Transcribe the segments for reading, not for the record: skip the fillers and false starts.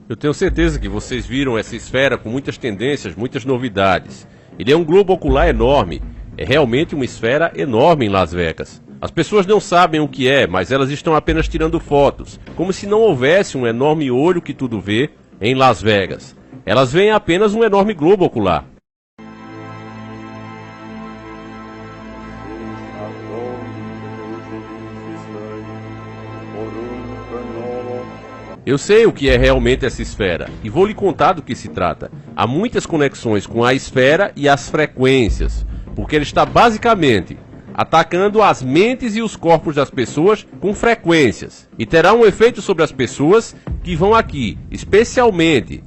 Eu tenho certeza que vocês viram essa esfera com muitas tendências, muitas novidades. Ele é um globo ocular enorme. É realmente uma esfera enorme em Las Vegas. As pessoas não sabem o que é, mas elas estão apenas tirando fotos, como se não houvesse um enorme olho que tudo vê em Las Vegas. Elas veem apenas um enorme globo ocular. Eu sei o que é realmente essa esfera, e vou lhe contar do que se trata. Há muitas conexões com a esfera e as frequências, porque ele está basicamente atacando as mentes e os corpos das pessoas com frequências, e terá um efeito sobre as pessoas que vão aqui, especialmente.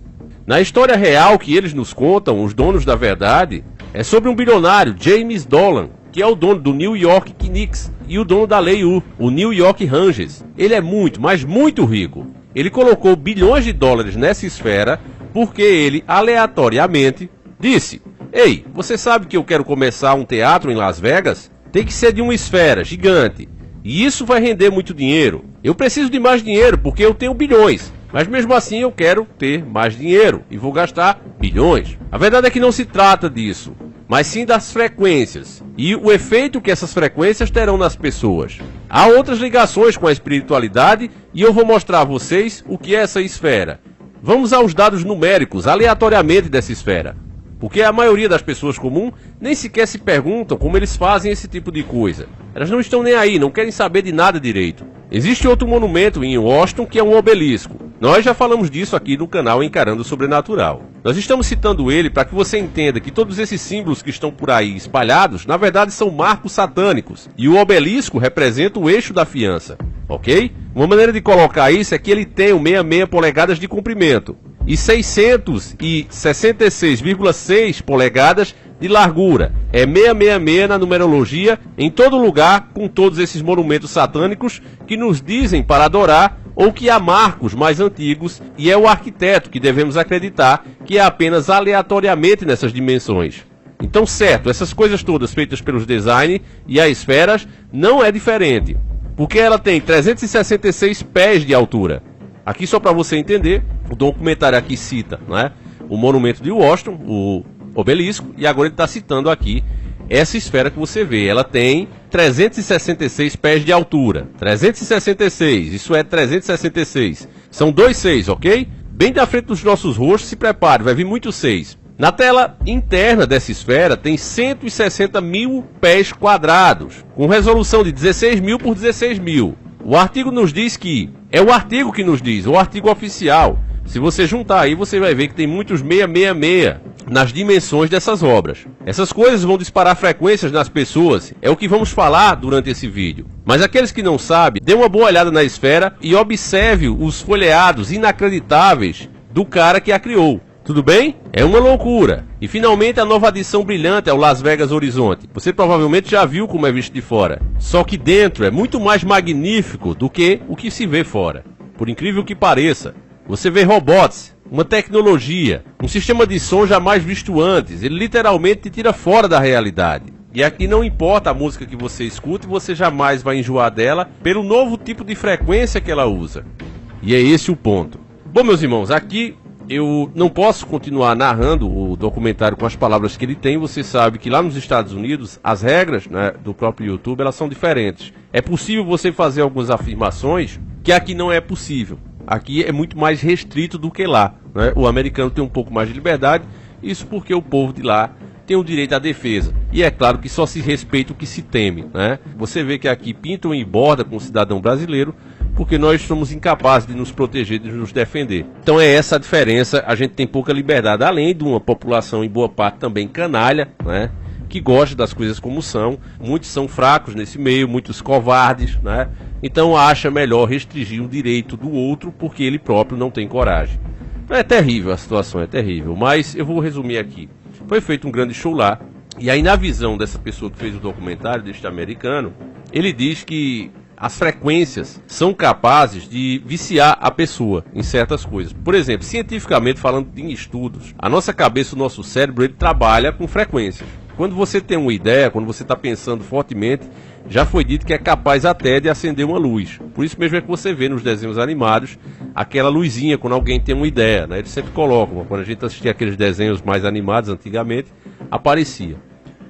Na história real que eles nos contam, os donos da verdade, é sobre um bilionário, James Dolan, que é o dono do New York Knicks e o dono da Lei U, o New York Rangers. Ele é muito, mas muito rico. Ele colocou bilhões de dólares nessa esfera porque ele, aleatoriamente, disse: "Ei, você sabe que eu quero começar um teatro em Las Vegas? Tem que ser de uma esfera gigante. E isso vai render muito dinheiro. Eu preciso de mais dinheiro porque eu tenho bilhões. Mas mesmo assim eu quero ter mais dinheiro e vou gastar bilhões." A verdade é que não se trata disso, mas sim das frequências e o efeito que essas frequências terão nas pessoas. Há outras ligações com a espiritualidade e eu vou mostrar a vocês o que é essa esfera. Vamos aos dados numéricos aleatoriamente dessa esfera, porque a maioria das pessoas comuns nem sequer se perguntam como eles fazem esse tipo de coisa. Elas não estão nem aí, não querem saber de nada direito. Existe outro monumento em Washington que é um obelisco. Nós já falamos disso aqui no canal Encarando o Sobrenatural. Nós estamos citando ele para que você entenda que todos esses símbolos que estão por aí espalhados, na verdade são marcos satânicos. E o obelisco representa o eixo da fiança, ok? Uma maneira de colocar isso é que ele tem 66 polegadas de comprimento e 666,6 polegadas de largura. É 666 na numerologia, em todo lugar, com todos esses monumentos satânicos que nos dizem para adorar, ou que há marcos mais antigos, e é o arquiteto que devemos acreditar que é apenas aleatoriamente nessas dimensões. Então, certo, essas coisas todas feitas pelos design e as esferas não é diferente, porque ela tem 366 pés de altura. Aqui só para você entender, o documentário aqui cita, né, o monumento de Washington, o obelisco, e agora ele está citando aqui essa esfera que você vê. Ela tem 366 pés de altura. 366, isso é 366. São 2 6, ok? Bem da frente dos nossos rostos, se prepare, vai vir muito 6. Na tela interna dessa esfera tem 160 mil pés quadrados, com resolução de 16.000 por 16.000. O artigo nos diz que, é o artigo que nos diz, o artigo oficial. Se você juntar aí, você vai ver que tem muitos 666 nas dimensões dessas obras. Essas coisas vão disparar frequências nas pessoas, é o que vamos falar durante esse vídeo. Mas aqueles que não sabem, dê uma boa olhada na esfera e observe os folheados inacreditáveis do cara que a criou. Tudo bem? É uma loucura. E finalmente a nova adição brilhante ao Las Vegas Horizonte. Você provavelmente já viu como é visto de fora. Só que dentro é muito mais magnífico do que o que se vê fora. Por incrível que pareça. Você vê robots, uma tecnologia, um sistema de som jamais visto antes. Ele literalmente te tira fora da realidade. E aqui não importa a música que você escuta, você jamais vai enjoar dela pelo novo tipo de frequência que ela usa. E é esse o ponto. Bom, meus irmãos, aqui eu não posso continuar narrando o documentário com as palavras que ele tem. Você sabe que lá nos Estados Unidos, as regras, né, do próprio YouTube, elas são diferentes. É possível você fazer algumas afirmações que aqui não é possível. Aqui é muito mais restrito do que lá, né? O americano tem um pouco mais de liberdade, isso porque o povo de lá tem o direito à defesa. E é claro que só se respeita o que se teme, né? Você vê que aqui pintam e borda com o cidadão brasileiro, porque nós somos incapazes de nos proteger, de nos defender. Então é essa a diferença, a gente tem pouca liberdade, além de uma população em boa parte também canalha, né? Que gosta das coisas como são. Muitos são fracos nesse meio, muitos covardes, né? Então acha melhor restringir o direito do outro porque ele próprio não tem coragem. É terrível a situação, é terrível, mas eu vou resumir aqui. Foi feito um grande show lá, e aí na visão dessa pessoa que fez o documentário, deste americano, ele diz que as frequências são capazes de viciar a pessoa em certas coisas. Por exemplo, cientificamente falando em estudos, a nossa cabeça, o nosso cérebro, ele trabalha com frequências. Quando você tem uma ideia, quando você está pensando fortemente, já foi dito que é capaz até de acender uma luz. Por isso mesmo é que você vê nos desenhos animados aquela luzinha quando alguém tem uma ideia, né? Eles sempre colocam, quando a gente assistia aqueles desenhos mais animados antigamente, aparecia.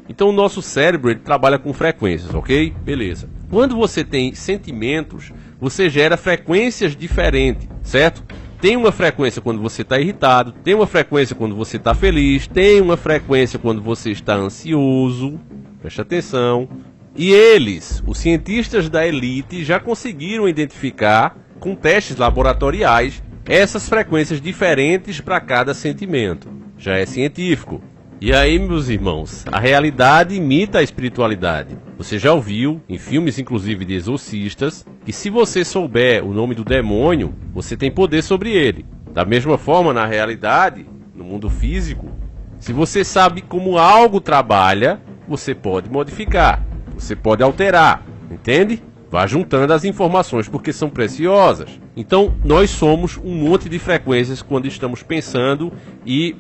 Então o nosso cérebro ele trabalha com frequências, ok? Beleza. Quando você tem sentimentos, você gera frequências diferentes, certo? Tem uma frequência quando você está irritado, tem uma frequência quando você está feliz, tem uma frequência quando você está ansioso, preste atenção. E eles, os cientistas da elite, já conseguiram identificar, com testes laboratoriais, essas frequências diferentes para cada sentimento. Já é científico. E aí, meus irmãos, a realidade imita a espiritualidade. Você já ouviu, em filmes inclusive de exorcistas, que se você souber o nome do demônio, você tem poder sobre ele. Da mesma forma, na realidade, no mundo físico, se você sabe como algo trabalha, você pode modificar, você pode alterar, entende? Vá juntando as informações porque são preciosas. Então, nós somos um monte de frequências quando estamos pensando e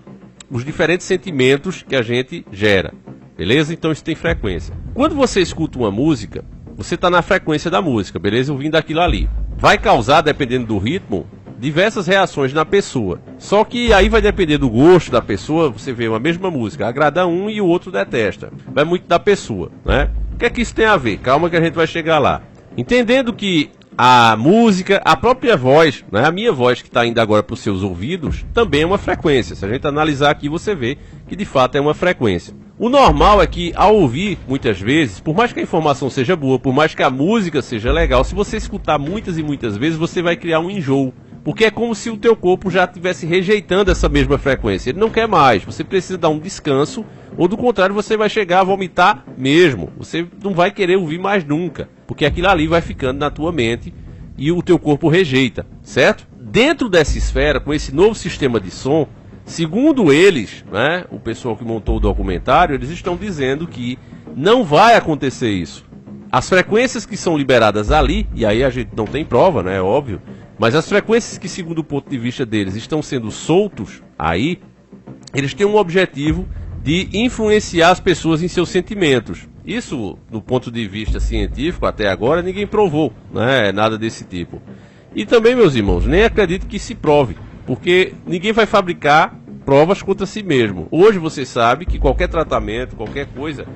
os diferentes sentimentos que a gente gera, beleza? Então isso tem frequência. Quando você escuta uma música, você está na frequência da música, beleza? Ouvindo aquilo ali. Vai causar, dependendo do ritmo, diversas reações na pessoa. Só que aí vai depender do gosto da pessoa. Você vê uma mesma música, agrada um e o outro detesta. Vai muito da pessoa, né? O que é que isso tem a ver? Calma que a gente vai chegar lá. Entendendo que a música, a própria voz, né, a minha voz que está indo agora para os seus ouvidos, também é uma frequência. Se a gente analisar aqui, você vê que de fato é uma frequência. O normal é que ao ouvir, muitas vezes, por mais que a informação seja boa, por mais que a música seja legal, se você escutar muitas e muitas vezes, você vai criar um enjoo. Porque é como se o teu corpo já estivesse rejeitando essa mesma frequência. Ele não quer mais, você precisa dar um descanso, ou do contrário, você vai chegar a vomitar mesmo. Você não vai querer ouvir mais nunca, porque aquilo ali vai ficando na tua mente e o teu corpo rejeita, certo? Dentro dessa esfera, com esse novo sistema de som, segundo eles, né, o pessoal que montou o documentário, eles estão dizendo que não vai acontecer isso. As frequências que são liberadas ali, e aí a gente não tem prova, né, é óbvio, mas as frequências que, segundo o ponto de vista deles, estão sendo soltos aí, eles têm um objetivo de influenciar as pessoas em seus sentimentos. Isso, do ponto de vista científico, até agora, ninguém provou, né? Nada desse tipo. E também, meus irmãos, nem acredito que se prove, porque ninguém vai fabricar provas contra si mesmo. Hoje você sabe que qualquer tratamento, qualquer coisa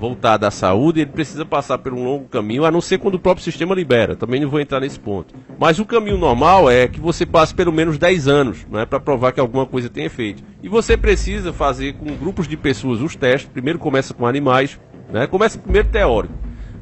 voltada à saúde, ele precisa passar por um longo caminho, a não ser quando o próprio sistema libera. Também não vou entrar nesse ponto. Mas o caminho normal é que você passe pelo menos 10 anos, né, para provar que alguma coisa tem efeito. E você precisa fazer com grupos de pessoas os testes. Primeiro começa com animais, né, começa primeiro teórico.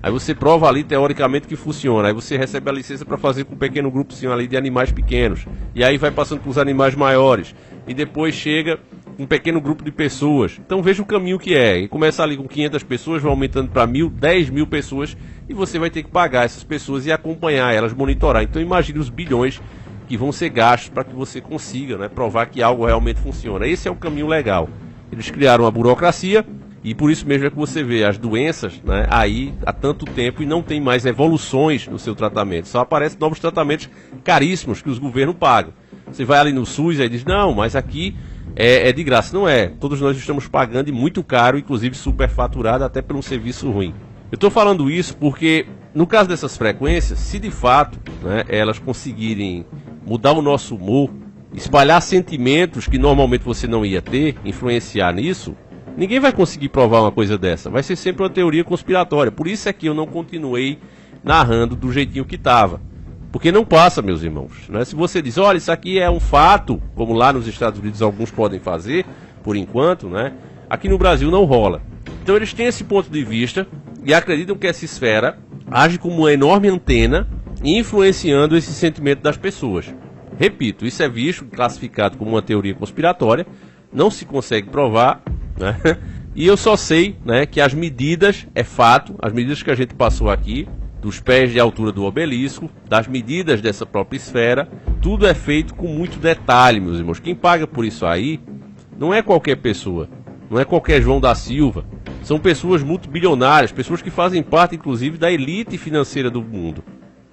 Aí você prova ali teoricamente que funciona. Aí você recebe a licença para fazer com um pequeno grupozinho ali de animais pequenos. E aí vai passando para os animais maiores. E depois chega um pequeno grupo de pessoas. Então veja o caminho que é. E começa ali com 500 pessoas, vai aumentando para 1.000, 10.000 pessoas. E você vai ter que pagar essas pessoas e acompanhar elas, monitorar. Então imagine os bilhões que vão ser gastos para que você consiga, né, provar que algo realmente funciona. Esse é o caminho legal. Eles criaram a burocracia. E por isso mesmo é que você vê as doenças, né, aí há tanto tempo e não tem mais evoluções no seu tratamento. Só aparecem novos tratamentos caríssimos que os governos pagam. Você vai ali no SUS e diz, não, mas aqui é de graça. Não é. Todos nós estamos pagando e muito caro, inclusive superfaturado até por um serviço ruim. Eu estou falando isso porque, no caso dessas frequências, se de fato, né, elas conseguirem mudar o nosso humor, espalhar sentimentos que normalmente você não ia ter, influenciar nisso, ninguém vai conseguir provar uma coisa dessa. Vai ser sempre uma teoria conspiratória. Por isso é que eu não continuei narrando do jeitinho que estava. Porque não passa, meus irmãos, né? Se você diz, olha, isso aqui é um fato, como lá nos Estados Unidos alguns podem fazer, por enquanto, né? Aqui no Brasil não rola. Então eles têm esse ponto de vista e acreditam que essa esfera age como uma enorme antena, influenciando esse sentimento das pessoas. Repito, isso é visto, classificado como uma teoria conspiratória, não se consegue provar, né? E eu só sei, né, que as medidas, é fato, as medidas que a gente passou aqui, dos pés de altura do obelisco, das medidas dessa própria esfera, tudo é feito com muito detalhe, meus irmãos. Quem paga por isso aí não é qualquer pessoa, não é qualquer João da Silva, são pessoas multibilionárias, pessoas que fazem parte, inclusive, da elite financeira do mundo.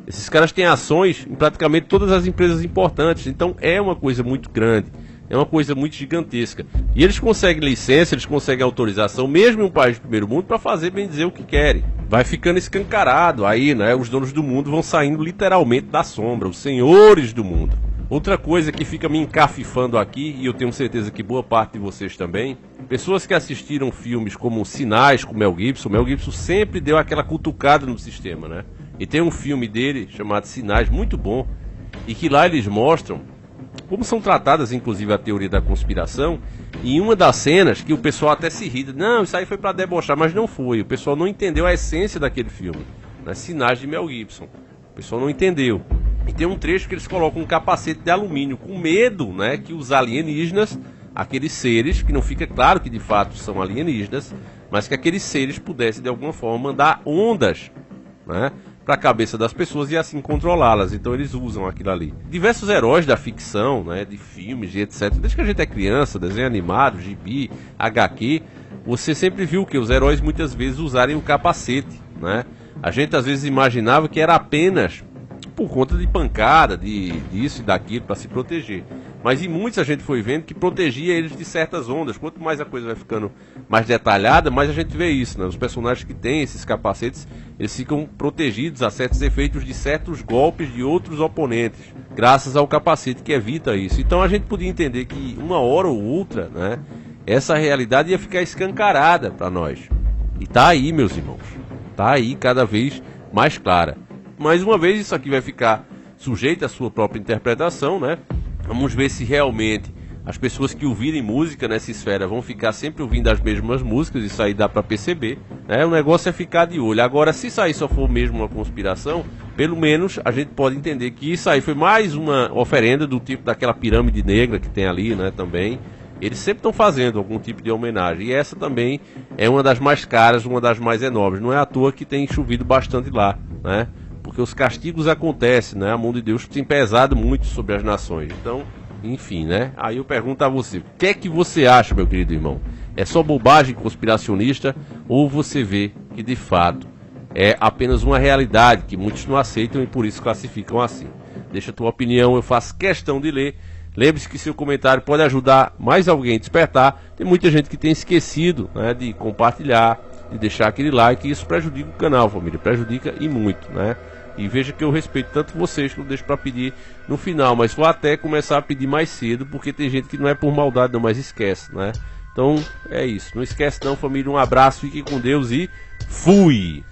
Esses caras têm ações em praticamente todas as empresas importantes, então é uma coisa muito grande. é uma coisa muito gigantesca. E eles conseguem licença, eles conseguem autorização, mesmo em um país de primeiro mundo, para fazer, bem dizer, o que querem. Vai ficando escancarado aí, né? Os donos do mundo vão saindo literalmente da sombra, os senhores do mundo. Outra coisa que fica me encafifando aqui, e eu tenho certeza que boa parte de vocês também, pessoas que assistiram filmes como Sinais com Mel Gibson sempre deu aquela cutucada no sistema, né? E tem um filme dele chamado Sinais, muito bom, e que lá eles mostram como são tratadas, inclusive, a teoria da conspiração. E em uma das cenas, que o pessoal até se irrita, não, isso aí foi pra debochar, mas não foi, o pessoal não entendeu a essência daquele filme, né? Sinais de Mel Gibson, o pessoal não entendeu. E tem um trecho que eles colocam um capacete de alumínio, com medo, né, que os alienígenas, aqueles seres, que não fica claro que de fato são alienígenas, mas que aqueles seres pudessem de alguma forma mandar ondas, né, para a cabeça das pessoas e assim controlá-las. Então eles usam aquilo ali. Diversos heróis da ficção, né, de filmes e etc. Desde que a gente é criança, desenho animado, gibi, HQ, você sempre viu que os heróis muitas vezes usarem o capacete, né? A gente às vezes imaginava que era apenas por conta de pancada, disso e daquilo, para se proteger. Mas em muitos a gente foi vendo que protegia eles de certas ondas. Quanto mais a coisa vai ficando mais detalhada, mais a gente vê isso, né? Os personagens que têm esses capacetes, eles ficam protegidos a certos efeitos de certos golpes de outros oponentes, graças ao capacete que evita isso. Então a gente podia entender que uma hora ou outra, né, essa realidade ia ficar escancarada para nós. E tá aí, meus irmãos, tá aí cada vez mais clara. Mais uma vez, isso aqui vai ficar sujeito à sua própria interpretação, né? Vamos ver se realmente as pessoas que ouvirem música nessa esfera vão ficar sempre ouvindo as mesmas músicas. Isso aí dá para perceber, né? O negócio é ficar de olho. Agora, se isso aí só for mesmo uma conspiração, pelo menos a gente pode entender que isso aí foi mais uma oferenda do tipo daquela pirâmide negra que tem ali, né? Também eles sempre estão fazendo algum tipo de homenagem. E essa também é uma das mais caras, uma das mais enormes. Não é à toa que tem chovido bastante lá, né? Porque os castigos acontecem, né? A mão de Deus tem pesado muito sobre as nações. Então, enfim, né? Aí eu pergunto a você, o que é que você acha, meu querido irmão? É só bobagem conspiracionista ou você vê que de fato é apenas uma realidade que muitos não aceitam e por isso classificam assim? Deixa a tua opinião, eu faço questão de ler. Lembre-se que seu comentário pode ajudar mais alguém a despertar. Tem muita gente que tem esquecido, né, de compartilhar, de deixar aquele like, e isso prejudica o canal, família, prejudica e muito, né? E veja que eu respeito tanto vocês que eu deixo para pedir no final, mas vou até começar a pedir mais cedo, porque tem gente que não é por maldade não, mas esquece, né? Então é isso, não esquece não, família, um abraço, fiquem com Deus e fui!